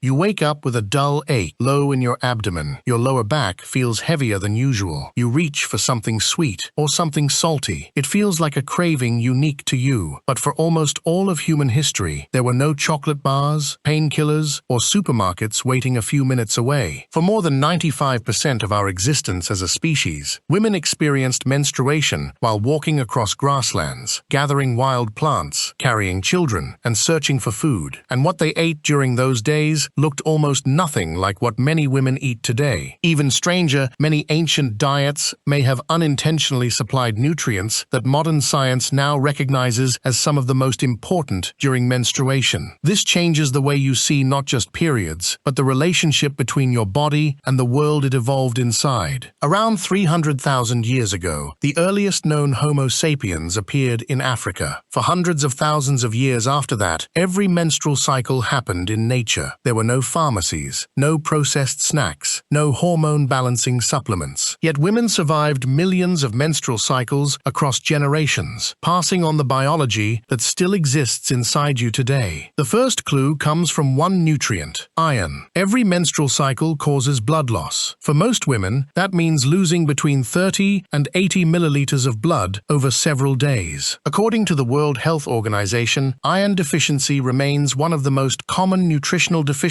You wake up with a dull ache low in your abdomen. Your lower back feels heavier than usual. You reach for something sweet or something salty. It feels like a craving unique to you. But for almost all of human history, there were no chocolate bars, painkillers, or supermarkets waiting a few minutes away. For more than 95% of our existence as a species, women experienced menstruation while walking across grasslands, gathering wild plants, carrying children, and searching for food. And what they ate during those days looked almost nothing like what many women eat today. Even stranger, many ancient diets may have unintentionally supplied nutrients that modern science now recognizes as some of the most important during menstruation. This changes the way you see not just periods, but the relationship between your body and the world it evolved inside. Around 300,000 years ago, the earliest known Homo sapiens appeared in Africa. For hundreds of thousands of years after that, every menstrual cycle happened in nature. There were no pharmacies, no processed snacks, no hormone-balancing supplements. Yet women survived millions of menstrual cycles across generations, passing on the biology that still exists inside you today. The first clue comes from one nutrient: iron. Every menstrual cycle causes blood loss. For most women, that means losing between 30 and 80 milliliters of blood over several days. According to the World Health Organization, iron deficiency remains one of the most common nutritional deficiencies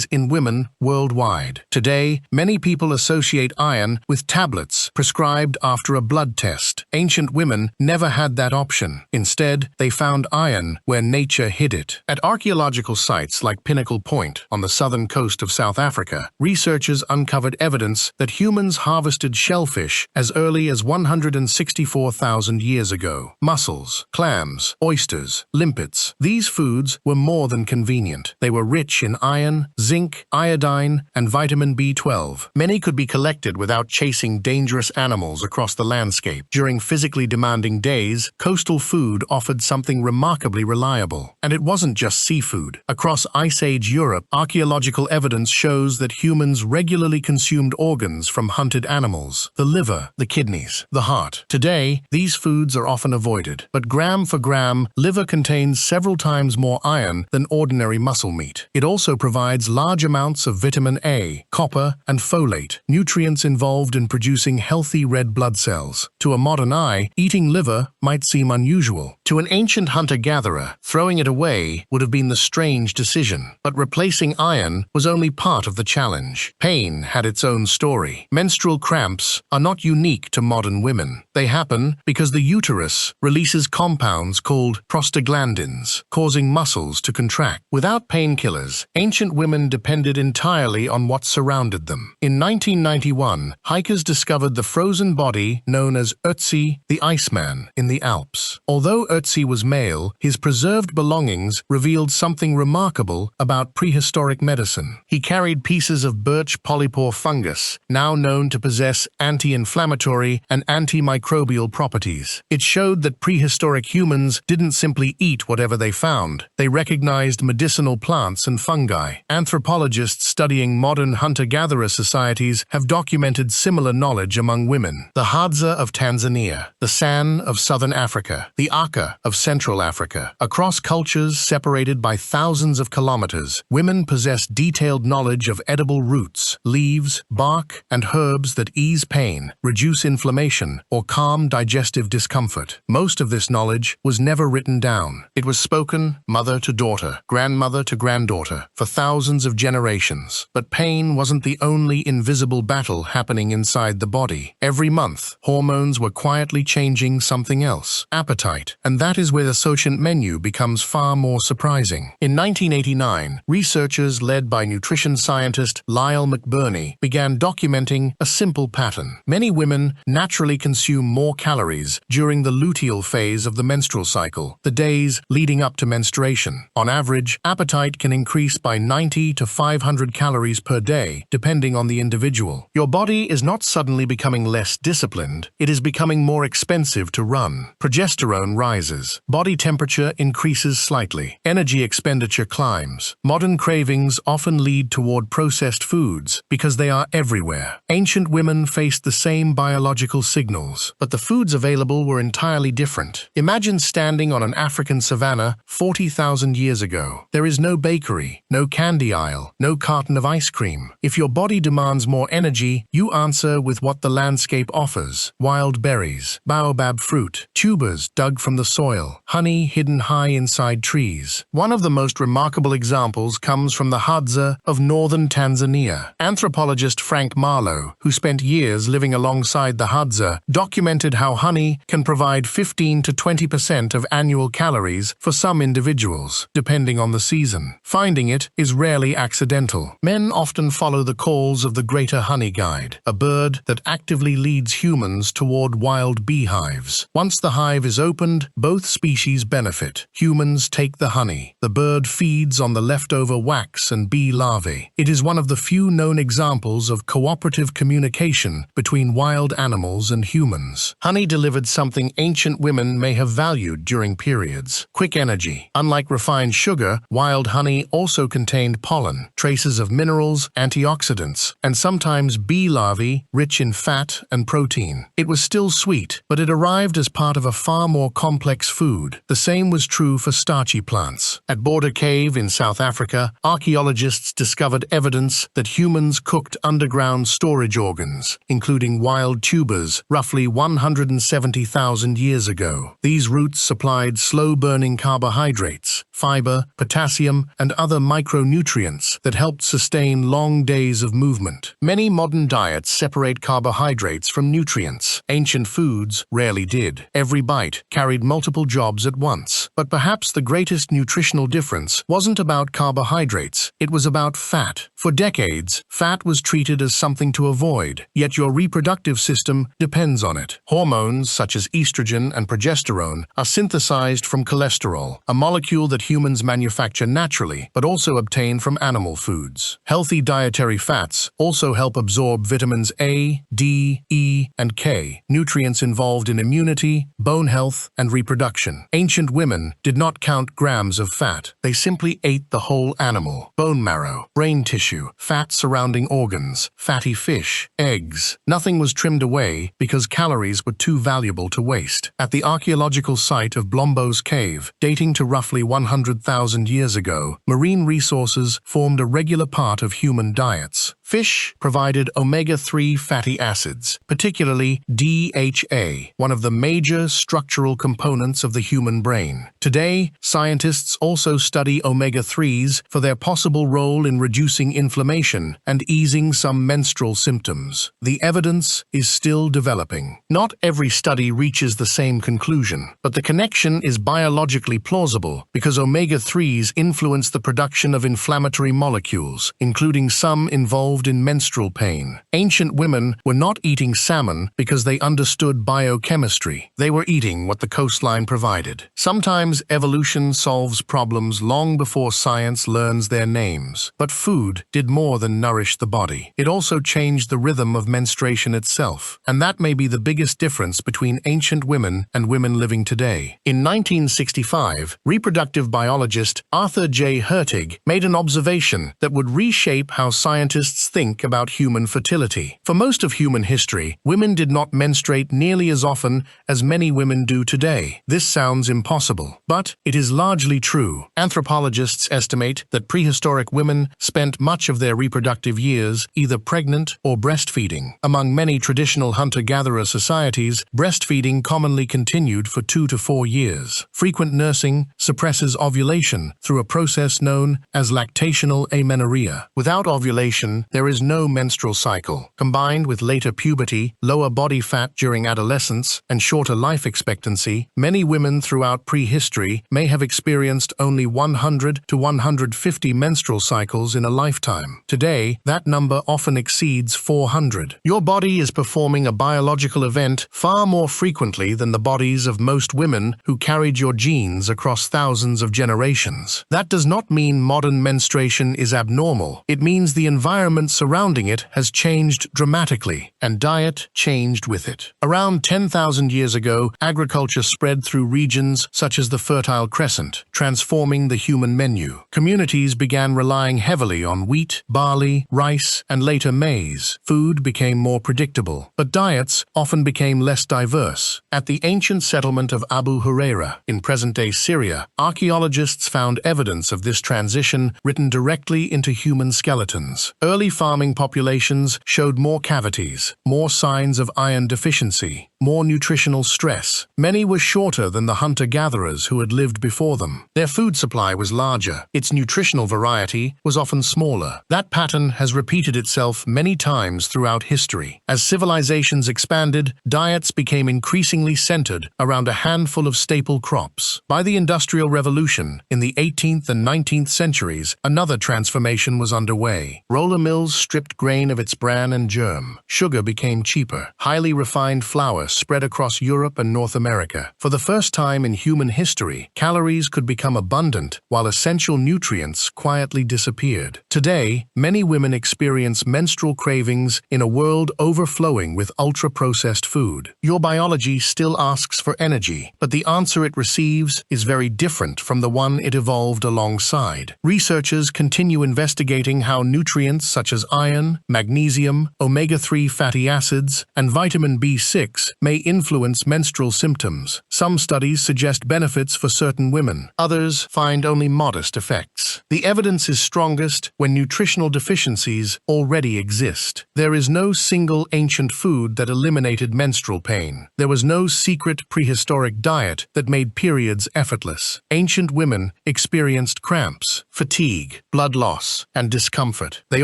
in women worldwide. Today, many people associate iron with tablets prescribed after a blood test. Ancient women never had that option. Instead, they found iron where nature hid it. At archaeological sites like Pinnacle Point on the southern coast of South Africa, researchers uncovered evidence that humans harvested shellfish as early as 164,000 years ago. Mussels, clams, oysters, limpets. These foods were more than convenient. They were rich in iron, zinc, iodine, and vitamin B12. Many could be collected without chasing dangerous animals across the landscape. During physically demanding days, coastal food offered something remarkably reliable. And it wasn't just seafood. Across Ice Age Europe, archaeological evidence shows that humans regularly consumed organs from hunted animals: the liver, the kidneys, the heart. Today, these foods are often avoided, but gram for gram, liver contains several times more iron than ordinary muscle meat. It also provides large amounts of vitamin A, copper, and folate, nutrients involved in producing healthy red blood cells. To a modern eye, eating liver might seem unusual. To an ancient hunter-gatherer, throwing it away would have been the strange decision. But replacing iron was only part of the challenge. Pain had its own story. Menstrual cramps are not unique to modern women. They happen because the uterus releases compounds called prostaglandins, causing muscles to contract. Without painkillers, ancient women depended entirely on what surrounded them. In 1991, hikers discovered the frozen body known as Ötzi the Iceman in the Alps. Although Ötzi was male, his preserved belongings revealed something remarkable about prehistoric medicine. He carried pieces of birch polypore fungus, now known to possess anti-inflammatory and antimicrobial properties. It showed that prehistoric humans didn't simply eat whatever they found. They recognized medicinal plants and fungi. Anthropologists studying modern hunter-gatherer societies have documented similar knowledge among women. The Hadza of Tanzania, the San of southern Africa, the Aka of Central Africa. Across cultures separated by thousands of kilometers, women possess detailed knowledge of edible roots, leaves, bark, and herbs that ease pain, reduce inflammation, or calm digestive discomfort. Most of this knowledge was never written down. It was spoken mother to daughter, grandmother to granddaughter, for thousands of generations. But pain wasn't the only invisible battle happening inside the body. Every month, hormones were quietly changing something else: appetite. And that is where the Socient menu becomes far more surprising. In 1989, researchers led by nutrition scientist Lyle McBurney began documenting a simple pattern. Many women naturally consume more calories during the luteal phase of the menstrual cycle, the days leading up to menstruation. On average, appetite can increase by 90 to 500 calories per day, depending depending on the individual. Your body is not suddenly becoming less disciplined, it is becoming more expensive to run. Progesterone rises. Body temperature increases slightly. Energy expenditure climbs. Modern cravings often lead toward processed foods because they are everywhere. Ancient women faced the same biological signals, but the foods available were entirely different. Imagine standing on an African savanna 40,000 years ago. There is no bakery, no candy aisle, no carton of ice cream. If your body demands more energy, you answer with what the landscape offers: wild berries, baobab fruit, tubers dug from the soil, honey hidden high inside trees. One of the most remarkable examples comes from the Hadza of northern Tanzania. Anthropologist Frank Marlowe, who spent years living alongside the Hadza, documented how honey can provide 15 to 20% of annual calories for some individuals, depending on the season. Finding it is rarely accidental. Men often follow the calls of the Greater Honey Guide, a bird that actively leads humans toward wild beehives. Once the hive is opened, both species benefit. Humans take the honey. The bird feeds on the leftover wax and bee larvae. It is one of the few known examples of cooperative communication between wild animals and humans. Honey delivered something ancient women may have valued during periods: quick energy. Unlike refined sugar, wild honey also contained pollen, traces of minerals, antioxidants, and sometimes bee larvae rich in fat and protein. It was still sweet, but it arrived as part of a far more complex food. The same was true for starchy plants. At Border Cave in South Africa, archaeologists discovered evidence that humans cooked underground storage organs, including wild tubers, roughly 170,000 years ago. These roots supplied slow-burning carbohydrates, fiber, potassium, and other micronutrients that helped sustain long days of movement. Many modern diets separate carbohydrates from nutrients. Ancient foods rarely did. Every bite carried multiple jobs at once. But perhaps the greatest nutritional difference wasn't about carbohydrates, it was about fat. For decades, fat was treated as something to avoid, yet your reproductive system depends on it. Hormones such as estrogen and progesterone are synthesized from cholesterol, a molecule that humans manufacture naturally, but also obtain from animal foods. Healthy dietary fats also help absorb vitamins A, D, E, and K, nutrients involved in immunity, bone health, and reproduction. Ancient women did not count grams of fat. They simply ate the whole animal: bone marrow, brain tissue, fat surrounding organs, fatty fish, eggs. Nothing was trimmed away because calories were too valuable to waste. At the archaeological site of Blombos Cave, dating to roughly 100,000 years ago, marine resources formed a regular part of human diets. Fish provided omega-3 fatty acids, particularly DHA, one of the major structural components of the human brain. Today, scientists also study omega-3s for their possible role in reducing inflammation and easing some menstrual symptoms. The evidence is still developing. Not every study reaches the same conclusion, but the connection is biologically plausible because omega-3s influence the production of inflammatory molecules, including some involved in menstrual pain. Ancient women were not eating salmon because they understood biochemistry. They were eating what the coastline provided. Sometimes evolution solves problems long before science learns their names. But food did more than nourish the body. It also changed the rhythm of menstruation itself. And that may be the biggest difference between ancient women and women living today. In 1965, reproductive biologist Arthur J. Hertig made an observation that would reshape how scientists think about human fertility. For most of human history, women did not menstruate nearly as often as many women do today. This sounds impossible, but it is largely true. Anthropologists estimate that prehistoric women spent much of their reproductive years either pregnant or breastfeeding. Among many traditional hunter-gatherer societies, breastfeeding commonly continued for 2 to 4 years. Frequent nursing suppresses ovulation through a process known as lactational amenorrhea. Without ovulation, there is no menstrual cycle. Combined with later puberty, lower body fat during adolescence, and shorter life expectancy, many women throughout prehistory may have experienced only 100 to 150 menstrual cycles in a lifetime. Today, that number often exceeds 400. Your body is performing a biological event far more frequently than the bodies of most women who carried your genes across thousands of generations. That does not mean modern menstruation is abnormal. It means the environment environment surrounding it has changed dramatically, and diet changed with it. Around 10,000 years ago, agriculture spread through regions such as the Fertile Crescent, transforming the human menu. Communities began relying heavily on wheat, barley, rice, and later maize. Food became more predictable, but diets often became less diverse. At the ancient settlement of Abu Huraira in present-day Syria, archaeologists found evidence of this transition written directly into human skeletons. Early farming populations showed more cavities, more signs of iron deficiency, more nutritional stress. Many were shorter than the hunter-gatherers who had lived before them. Their food supply was larger. Its nutritional variety was often smaller. That pattern has repeated itself many times throughout history. As civilizations expanded, diets became increasingly centered around a handful of staple crops. By the Industrial Revolution, in the 18th and 19th centuries, another transformation was underway. Roller mills stripped grain of its bran and germ. Sugar became cheaper. Highly refined flour spread across Europe and North America. For the first time in human history, calories could become abundant while essential nutrients quietly disappeared. Today, many women experience menstrual cravings in a world overflowing with ultra-processed food. Your biology still asks for energy, but the answer it receives is very different from the one it evolved alongside. Researchers continue investigating how nutrients such as iron, magnesium, omega-3 fatty acids, and vitamin B6 may influence menstrual symptoms. Some studies suggest benefits for certain women. Others find only modest effects. The evidence is strongest when nutritional deficiencies already exist. There is no single ancient food that eliminated menstrual pain. There was no secret prehistoric diet that made periods effortless. Ancient women experienced cramps, fatigue, blood loss, and discomfort. They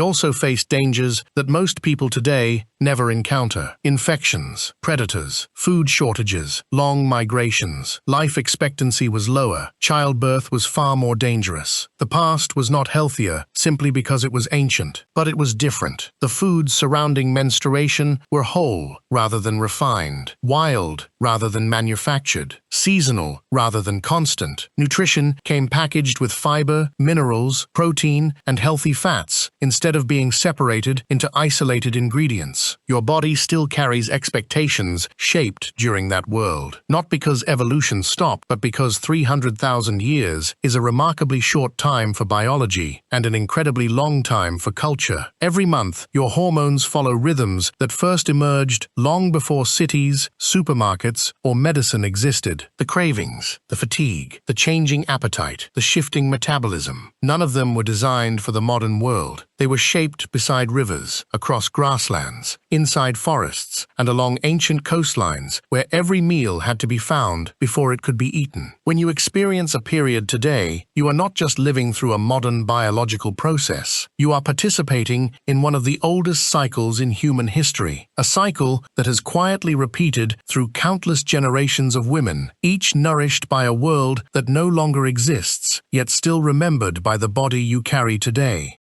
also faced dangers that most people today never encounter: infections, predators, food shortages, long migrations. Life expectancy was lower. Childbirth was far more dangerous. The past was not healthier simply because it was ancient, but it was different. The foods surrounding menstruation were whole rather than refined, wild rather than manufactured, seasonal rather than constant. Nutrition came packaged with fiber, minerals, protein, and healthy fats instead of being separated into isolated ingredients. Your body still carries expectations shaped during that world, not because evolution stopped, but because 300,000 years is a remarkably short time for biology and an incredibly long time for culture. Every month, your hormones follow rhythms that first emerged long before cities, supermarkets, or medicine existed. The cravings, the fatigue, the changing appetite, the shifting metabolism. None of them were designed for the modern world. They were shaped beside rivers, across grasslands, inside forests, and along ancient coastlines where every meal had to be found before it could be eaten. When you experience a period today, you are not just living through a modern biological process. You are participating in one of the oldest cycles in human history, a cycle that has quietly repeated through countless generations of women, each nourished by a world that no longer exists, yet still remembered by the body you carry today.